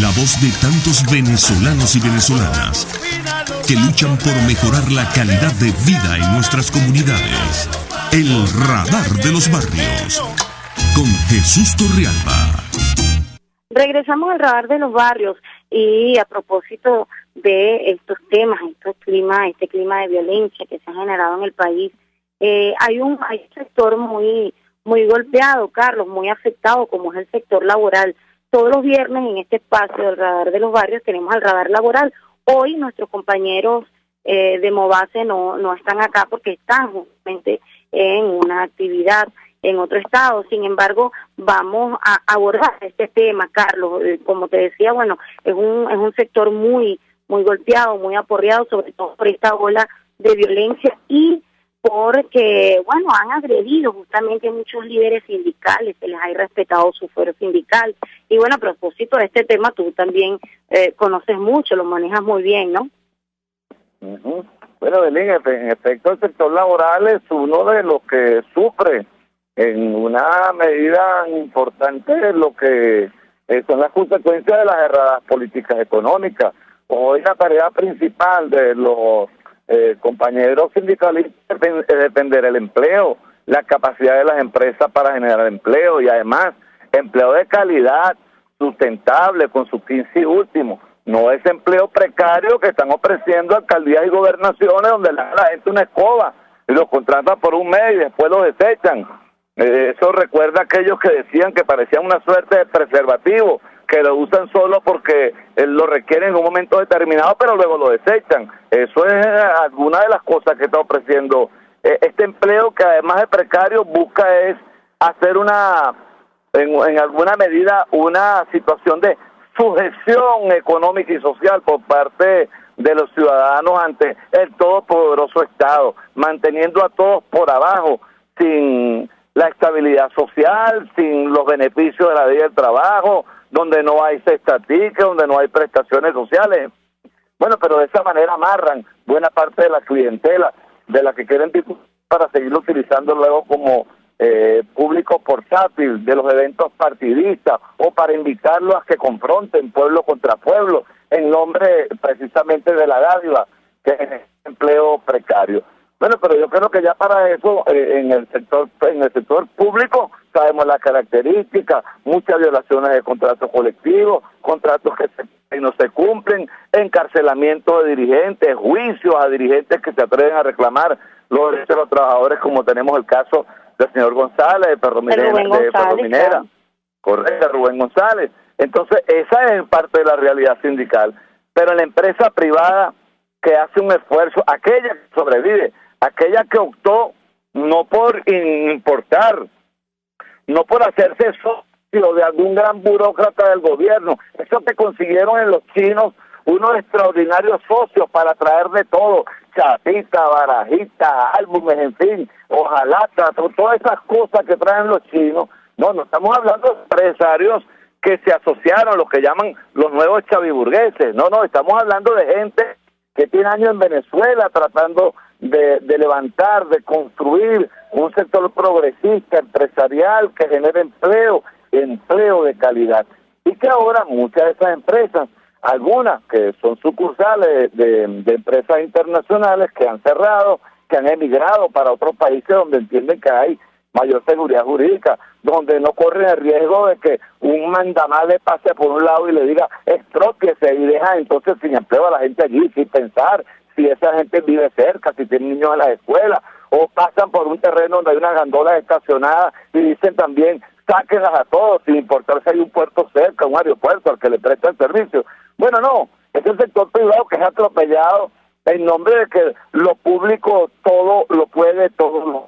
La voz de tantos venezolanos y venezolanas que luchan por mejorar la calidad de vida en nuestras comunidades. El Radar de los Barrios, con Jesús Torrealba. Regresamos al Radar de los Barrios y a propósito de estos temas, este clima de violencia que se ha generado en el país, hay un sector muy golpeado, Carlos, muy afectado, como es el sector laboral. Todos los viernes en este espacio del Radar de los Barrios tenemos el Radar Laboral. Hoy nuestros compañeros de Movase no están acá porque están justamente en una actividad en otro estado. Sin embargo, vamos a abordar este tema, Carlos. Como te decía, bueno, es un sector muy golpeado, muy aporreado, sobre todo por esta ola de violencia y porque, bueno, han agredido justamente a muchos líderes sindicales, se les ha irrespetado su fuero sindical. Y bueno, a propósito de este tema, tú también conoces mucho, lo manejas muy bien, ¿no? Uh-huh. Bueno, Belén, en efecto, el sector laboral es uno de los que sufre en una medida importante lo que son las consecuencias de las erradas políticas económicas. Hoy la tarea principal de los compañeros sindicalistas es defender el empleo, la capacidad de las empresas para generar empleo y además empleo de calidad, sustentable, con su fin y último. No es empleo precario que están ofreciendo alcaldías y gobernaciones donde la gente una escoba y los contratan por un mes y después los desechan. Eso recuerda a aquellos que decían que parecían una suerte de preservativo, que lo usan solo porque lo requieren en un momento determinado, pero luego lo desechan. Eso es alguna de las cosas que está ofreciendo este empleo, que además de precario busca es hacer en alguna medida una situación de sujeción económica y social por parte de los ciudadanos ante el todopoderoso Estado, manteniendo a todos por abajo, sin la estabilidad social, sin los beneficios de la vida del trabajo, donde no hay cesta ticket, donde no hay prestaciones sociales. Bueno, pero de esa manera amarran buena parte de la clientela de la que quieren para seguirlo utilizando luego como público portátil de los eventos partidistas o para invitarlos a que confronten pueblo contra pueblo en nombre precisamente de la dádiva que es el empleo precario. Bueno, pero yo creo que ya para eso en el sector público sabemos las características, muchas violaciones de contratos colectivos, contratos que no se cumplen, encarcelamiento de dirigentes, juicios a dirigentes que se atreven a reclamar los derechos de los trabajadores, como tenemos el caso del señor González, de Ferrominera, correcto, Rubén González. Entonces, esa es parte de la realidad sindical. Pero en la empresa privada que hace un esfuerzo, aquella que sobrevive, aquella que optó no por importar, no por hacerse socio de algún gran burócrata del gobierno, eso que consiguieron en los chinos unos extraordinarios socios para traer de todo, chapita, barajita, álbumes, en fin, hojalata, todas esas cosas que traen los chinos. No estamos hablando de empresarios que se asociaron, los que llaman los nuevos chaviburgueses, no, estamos hablando de gente que tiene años en Venezuela tratando de levantar, de construir un sector progresista, empresarial, que genere empleo de calidad. Y que ahora muchas de esas empresas, algunas que son sucursales de empresas internacionales que han cerrado, que han emigrado para otros países donde entienden que hay mayor seguridad jurídica, donde no corren el riesgo de que un mandamás le pase por un lado y le diga expropiese y deja entonces sin empleo a la gente allí, sin pensar si esa gente vive cerca, si tiene niños en la escuela, o pasan por un terreno donde hay unas gandolas estacionadas y dicen también sáquenlas a todos, sin importar si hay un puerto cerca, un aeropuerto al que le presta el servicio. Bueno, no, es el sector privado que es atropellado en nombre de que lo público todo lo puede, todo lo...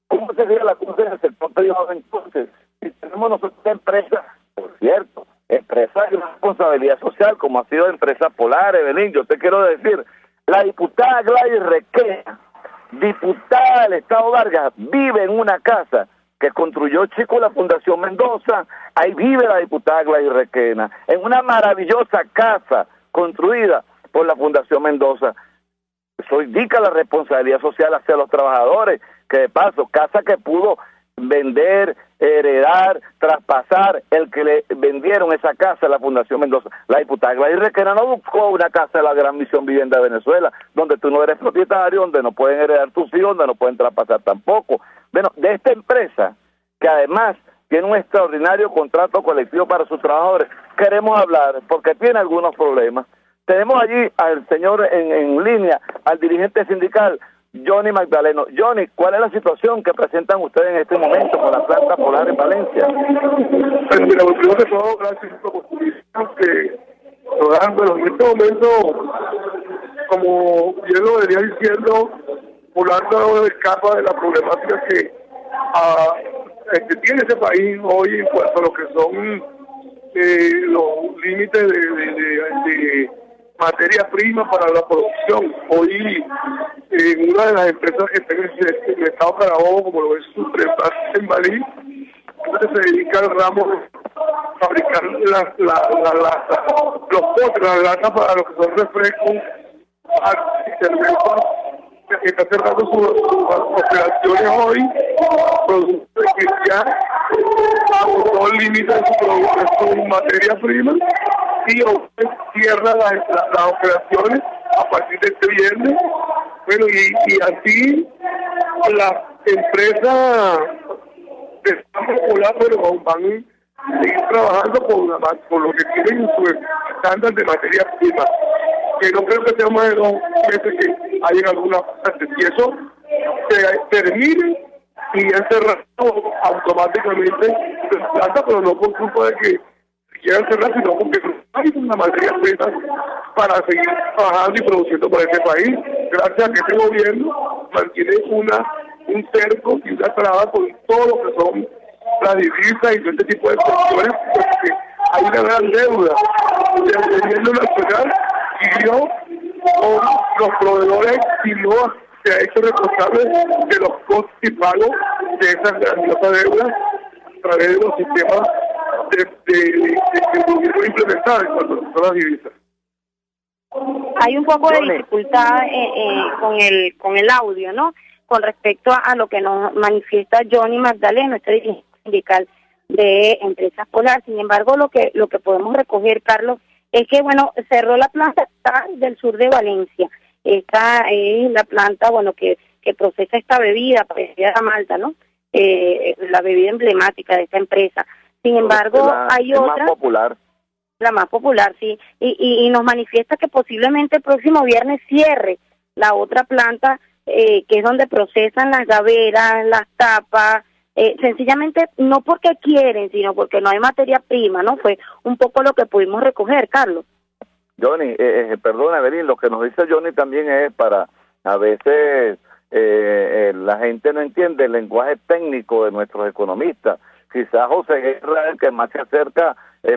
¿Cómo sería la cosa en el sector privado entonces? Si tenemos nosotros empresas, por cierto, empresas de responsabilidad social, como ha sido Empresa Polar, Evelyn, yo te quiero decir, la diputada Gladys Requena, diputada del Estado Vargas, vive en una casa que construyó Chico la Fundación Mendoza, ahí vive la diputada Gladys Requena, en una maravillosa casa construida por la Fundación Mendoza. Eso indica la responsabilidad social hacia los trabajadores, que de paso, casa que pudo vender, heredar, traspasar, el que le vendieron esa casa a la Fundación Mendoza. La diputada Gladys Requena no buscó una casa de la Gran Misión Vivienda de Venezuela, donde tú no eres propietario, donde no pueden heredar tus hijos, donde no pueden traspasar tampoco. Bueno, de esta empresa, que además tiene un extraordinario contrato colectivo para sus trabajadores, queremos hablar, porque tiene algunos problemas. Tenemos allí al señor en línea, al dirigente sindical, Johnny Magdaleno. Johnny, ¿cuál es la situación que presentan ustedes en este momento con la planta polar en Valencia? Pues mira, primero que todo, gracias por la oportunidad que nos dan. Bueno, en este momento, como bien lo venía diciendo, Holanda no escapa de la problemática que tiene ese país hoy en cuanto a lo que son los límites de materia prima para la producción. Hoy, en una de las empresas que está en el estado de Carabobo, como lo es Suprema en Balí, se dedica al ramo de fabricar los potes, las latas para lo que son refrescos y cervezas. Está cerrando sus operaciones hoy, producto de que ya agotó el límite de su materia prima y cierra las operaciones a partir de este viernes. Bueno, y así las empresas de San Popular, bueno, van a seguir trabajando con lo que tienen en su estándar de materia prima, que no creo que sea más de 2 meses que hay en algunas partes. Si eso se termine y es cerrado automáticamente la planta, pero no por culpa de que quieran cerrar, sino porque no hay una materia prima para seguir trabajando y produciendo para este país. Gracias a que este gobierno mantiene un cerco y una traba con todo lo que son las divisas y todo este tipo de cuestiones, porque hay una gran deuda del gobierno nacional y yo con los proveedores y no se ha hecho responsable de los costos y pagos de esas grandiosas deudas a través de los sistemas que el gobierno implementado en cuanto a las divisas. Hay un poco de dificultad con el audio, ¿no? Con respecto a lo que nos manifiesta Johnny Magdaleno, este dirigente sindical de Empresas Polar. Sin embargo, lo que podemos recoger, Carlos, es que, bueno, cerró la planta del sur de Valencia. Esta es la planta, bueno, que procesa esta bebida, parecida a Malta, ¿no? La bebida emblemática de esta empresa. Sin embargo, hay otra... más popular. La más popular, sí. Y nos manifiesta que posiblemente el próximo viernes cierre la otra planta, que es donde procesan las gaveras, las tapas, sencillamente no porque quieren, sino porque no hay materia prima, ¿no? Fue un poco lo que pudimos recoger, Carlos. Johnny, perdona, Evelyn, lo que nos dice Johnny también es para, a veces la gente no entiende el lenguaje técnico de nuestros economistas. Quizás José Guerra es el que más se acerca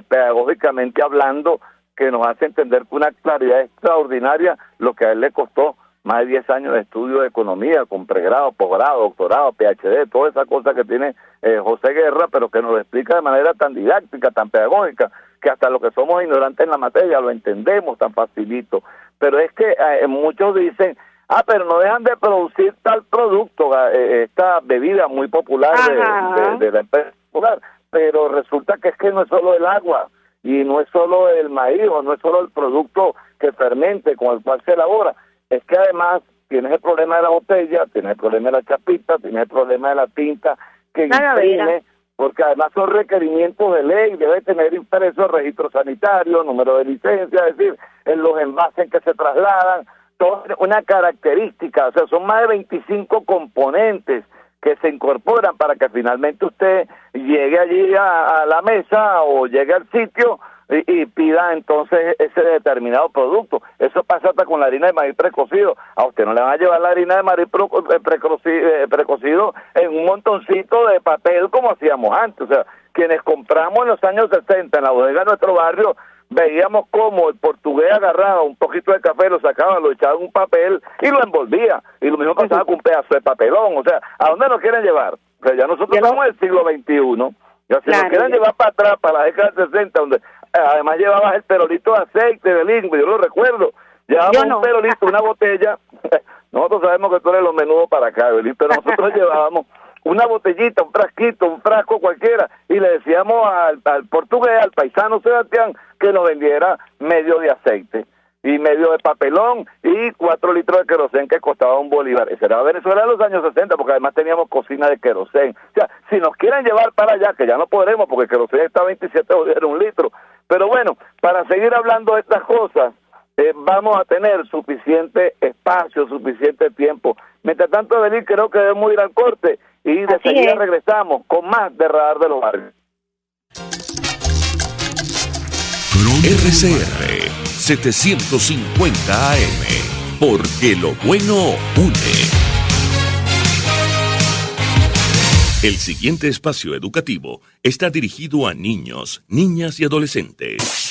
pedagógicamente hablando, que nos hace entender con una claridad extraordinaria lo que a él le costó más de 10 años de estudio de economía, con pregrado, posgrado, doctorado, PhD, toda esa cosa que tiene José Guerra, pero que nos lo explica de manera tan didáctica, tan pedagógica, que hasta los que somos ignorantes en la materia lo entendemos tan facilito. Pero es que muchos dicen, pero no dejan de producir tal producto, esta bebida muy popular de la empresa popular, pero resulta que es que no es solo el agua, y no es solo el maíz, o no es solo el producto que fermente con el cual se elabora, es que además tienes el problema de la botella, tienes el problema de la chapita, tienes el problema de la tinta que imprime, porque además son requerimientos de ley, debe tener impreso el registro sanitario, número de licencia, es decir, en los envases que se trasladan, toda una característica, o sea, son más de 25 componentes que se incorporan para que finalmente usted llegue allí a la mesa o llegue al sitio y pida entonces ese determinado producto. Eso pasa hasta con la harina de maíz precocido. A usted no le van a llevar la harina de maíz precocido en un montoncito de papel como hacíamos antes. O sea, quienes compramos en los años 60 en la bodega de nuestro barrio, veíamos cómo el portugués agarraba un poquito de café, lo sacaba, lo echaba en un papel y lo envolvía. Y lo mismo pasaba con un pedazo de papelón. O sea, ¿a dónde nos quieren llevar? O sea, ya nosotros estamos en el siglo XXI. Ya si nos quieren llevar para atrás, para la década de 60, donde además llevabas el perolito de aceite de lingua, yo lo recuerdo. Llevábamos un perolito, una botella. Nosotros sabemos que tú eres los menudos para acá, Evelyn, pero nosotros llevábamos una botellita, un frasquito, un frasco cualquiera, y le decíamos al portugués, al paisano Sebastián, que nos vendiera medio de aceite y medio de papelón y 4 litros de querosén que costaba un bolívar. Ese era Venezuela en los años 60, porque además teníamos cocina de querosén. O sea, si nos quieren llevar para allá, que ya no podremos porque el querosén está a 27 bolívares un litro, pero bueno, para seguir hablando de estas cosas, vamos a tener suficiente espacio, suficiente tiempo. Mientras tanto, Evelyn, creo que debemos ir al corte y de seguida regresamos con más de Radar de los Barrios. RCR 750 AM, porque lo bueno une. El siguiente espacio educativo está dirigido a niños, niñas y adolescentes.